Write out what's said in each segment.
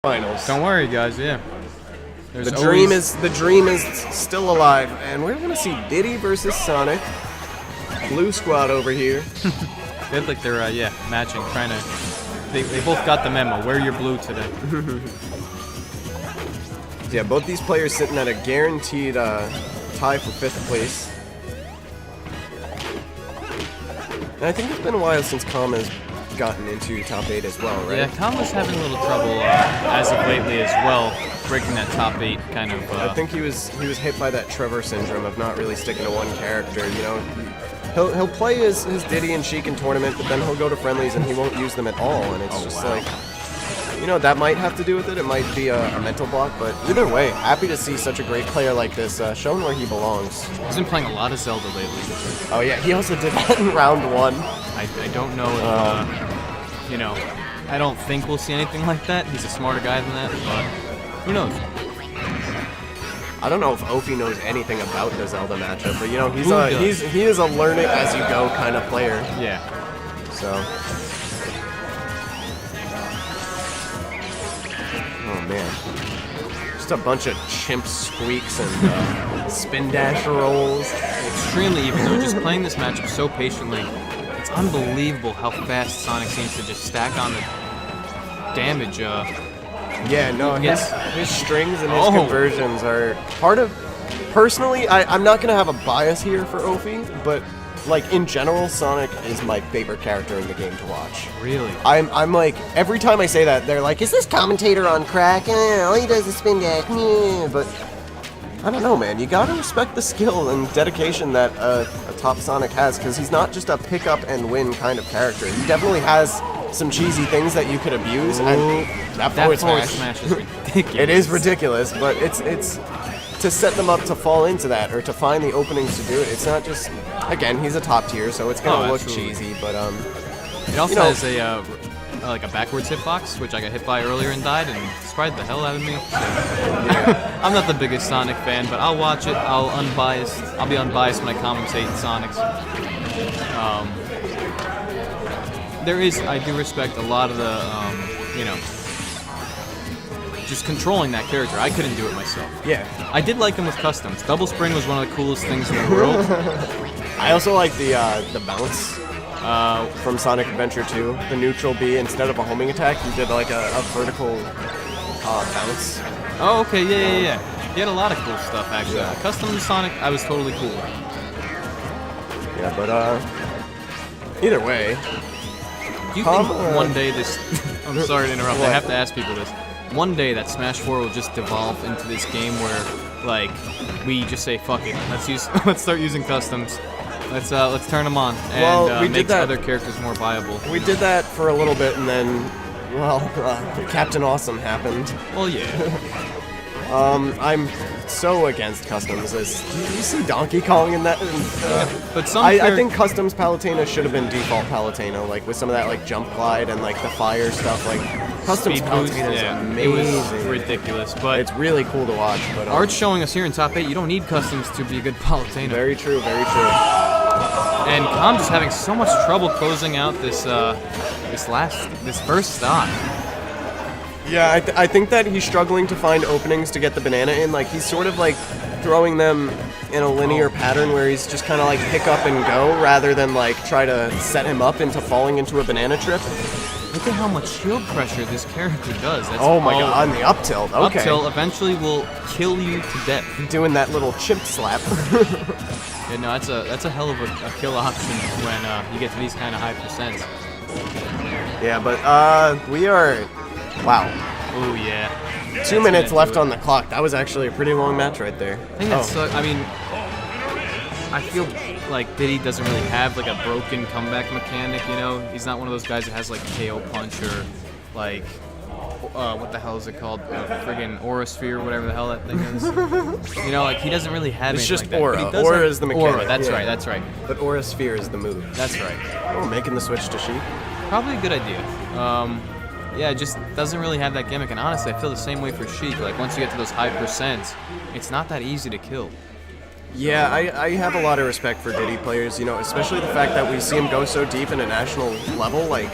finals. Don't worry, guys. Yeah. The dream is still alive, and we're gonna see Diddy versus Sonic. Blue squad over here. They look like they're matching, trying to. They both got the memo. Wear your blue today. Yeah, both these players sitting at a guaranteed tie for 5th place. And I think it's been a while since Calm has gotten into top 8 as well, right? Yeah, Calm was having a little trouble as of lately as well, breaking that top 8 kind of. I think he was hit by that Trevor syndrome of not really sticking to one character. You know, he'll play his Diddy and Shiek in tournament, but then he'll go to friendlies and he won't use them at all, and it's like, you know, that might have to do with it. It might be a mental block, but either way, happy to see such a great player like this shown where he belongs. He's been playing a lot of Zelda lately. Oh yeah, he also did that in round 1. I don't know if, you know, I don't think we'll see anything like that. He's a smarter guy than that, but who knows? I don't know if Ophi knows anything about the Zelda matchup, but you know, he is a learn it as you go kind of player. Yeah. So. Oh man. Just a bunch of chimp squeaks and spin dash rolls. Extremely even though, just playing this matchup so patiently. It's unbelievable how fast Sonic seems to just stack on the damage. Yeah, no, his strings and his conversions are part of... Personally, I'm not going to have a bias here for Ophi, but like in general, Sonic is my favorite character in the game to watch. Really? I'm like, every time I say that, they're like, is this commentator on crack? All he does is spin dash. But I don't know, man. You gotta respect the skill and dedication that a top Sonic has, because he's not just a pick up and win kind of character. He definitely has some cheesy things that you could abuse, and that forward smash is ridiculous. It is ridiculous, but it's to set them up to fall into that or to find the openings to do it. It's not just, again, he's a top tier, so it's gonna look cheesy, but it also has a like a backwards hitbox, which I got hit by earlier and died, and surprised the hell out of me. Yeah. I'm not the biggest Sonic fan, but I'll watch it. I'll be unbiased when I commentate Sonic's. I do respect a lot of the, you know, just controlling that character. I couldn't do it myself. Yeah. I did like him with customs. Double Spring was one of the coolest things in the world. I also like the bounce from Sonic Adventure 2. The neutral B, instead of a homing attack, you did like a vertical bounce. Oh, okay, yeah. He had a lot of cool stuff, actually. Yeah. Custom Sonic, I was totally cool with. Yeah, but either way. Do you think one day this... I'm sorry to interrupt, I have to ask people this. One day that Smash 4 will just devolve into this game where, like, we just say, fuck it, let's start using customs. Let's turn them on and make other characters more viable. We did that for a little bit, and then, well, Captain Awesome happened. Well, yeah. I'm so against customs. Do you see Donkey Kong in that? But I think customs Palutena should have been default Palutena, like with some of that like jump glide and like the fire stuff. Like customs Palutena is amazing. It was ridiculous, but it's really cool to watch. But Art's showing us here in top 8, you don't need customs to be a good Palutena. Very true, very true. And Calm just having so much trouble closing out this first stock. Yeah, I think that he's struggling to find openings to get the banana in. Like, he's sort of like throwing them in a linear pattern where he's just kind of like pick up and go rather than like try to set him up into falling into a banana trip. Look at how much shield pressure this character does. That's oh my god, on the up tilt, okay. Up tilt eventually will kill you to death. Doing that little chimp slap. Yeah, no, that's a hell of a kill option when you get to these kind of high percents. Yeah, but we are... Wow. Oh, yeah. 2 minutes left on the clock. That was actually a pretty long match right there. I think that's... I mean, I feel like Diddy doesn't really have like a broken comeback mechanic, you know? He's not one of those guys that has like KO punch or like... what the hell is it called? Friggin' Aura Sphere, whatever the hell that thing is. You know, like, he doesn't really have anything just like Aura. That. Aura is the mechanic. Aura, that's right. But Aura Sphere is the move. That's right. Oh, making the switch to Shiek. Probably a good idea. Yeah, it just doesn't really have that gimmick, and honestly, I feel the same way for Shiek. Like, once you get to those high percents, it's not that easy to kill. Yeah, I have a lot of respect for Diddy players, you know, especially the fact that we see him go so deep in a national level. Like,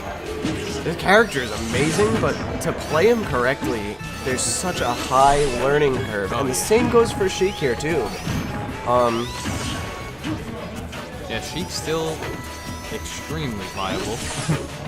His character is amazing, but to play him correctly, there's such a high learning curve. And the same goes for Shiek here, too. Yeah, Sheik's still extremely viable.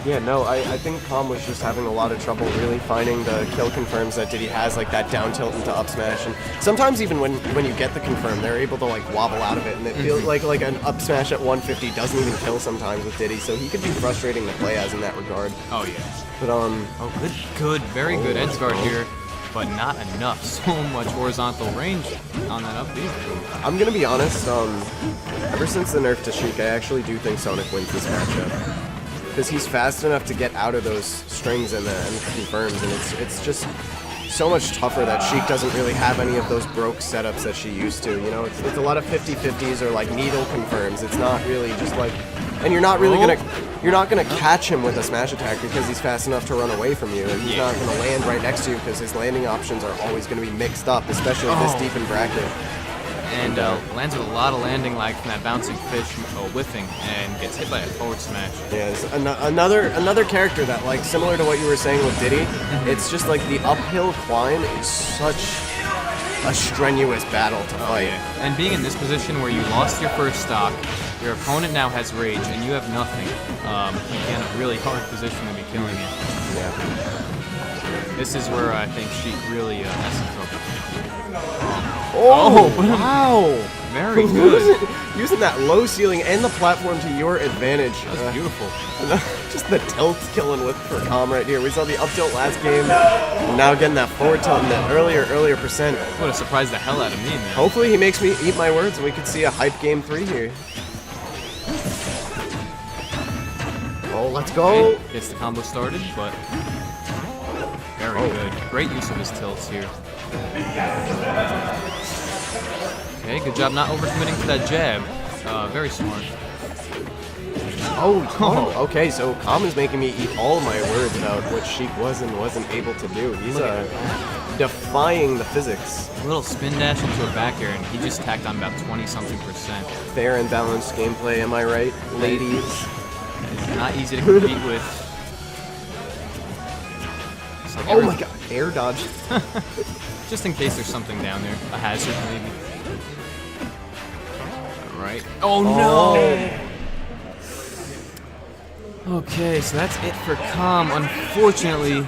Yeah, no, I think Calm was just having a lot of trouble really finding the kill confirms that Diddy has, like that down tilt into up smash. And sometimes even when you get the confirm, they're able to like wobble out of it, and it feels like an up smash at 150 doesn't even kill sometimes with Diddy, so he could be frustrating to play as in that regard. Oh yeah. But oh good, very good edge guard here, but not enough. So much horizontal range on that up B. I'm gonna be honest, ever since the nerf to Shiek, I actually do think Sonic wins this matchup. Because he's fast enough to get out of those strings and confirms, and it's just so much tougher that Shiek doesn't really have any of those broke setups that she used to. You know, it's a lot of 50-50s or like needle confirms. It's not really just like, and you're not really gonna catch him with a smash attack because he's fast enough to run away from you, and he's not gonna land right next to you because his landing options are always gonna be mixed up, especially this deep in bracket. And lands with a lot of landing lag from that bouncing fish whiffing, and gets hit by a forward smash. Yeah, it's another character that, like, similar to what you were saying with Diddy, it's just like the uphill climb is such a strenuous battle to fight. Yeah. And being in this position where you lost your first stock, your opponent now has rage, and you have nothing, you get in a really hard position to be killing it. Yeah. This is where I think Sheik really messes up. Oh, wow! Very good. Using that low ceiling and the platform to your advantage. That's beautiful. Just the tilt killing with for Calm right here. We saw the up tilt last game. Now getting that forward tilt and that earlier percent. Would have surprised the hell out of me, man. Hopefully he makes me eat my words and we could see a hype game 3 here. Oh, let's go! Okay, gets the combo started, but very good. Great use of his tilts here. Okay, good job not overcommitting to that jab. Very smart. Oh, okay, so Calm is making me eat all my words about what Sheik was and wasn't able to do. He's defying the physics. A little spin dash into a back air, and he just tacked on about 20-something%. Fair and balanced gameplay, am I right, ladies? It's not easy to compete with. Like oh my god, air dodge. Just in case there's something down there. A hazard, maybe. Alright. Oh no! Okay, so that's it for Calm. Unfortunately,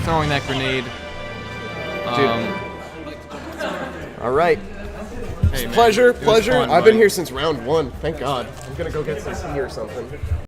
throwing that grenade. Alright. Hey, man, Pleasure. fun, I've been buddy. here since round 1. Thank God. I'm gonna go get some tea or something.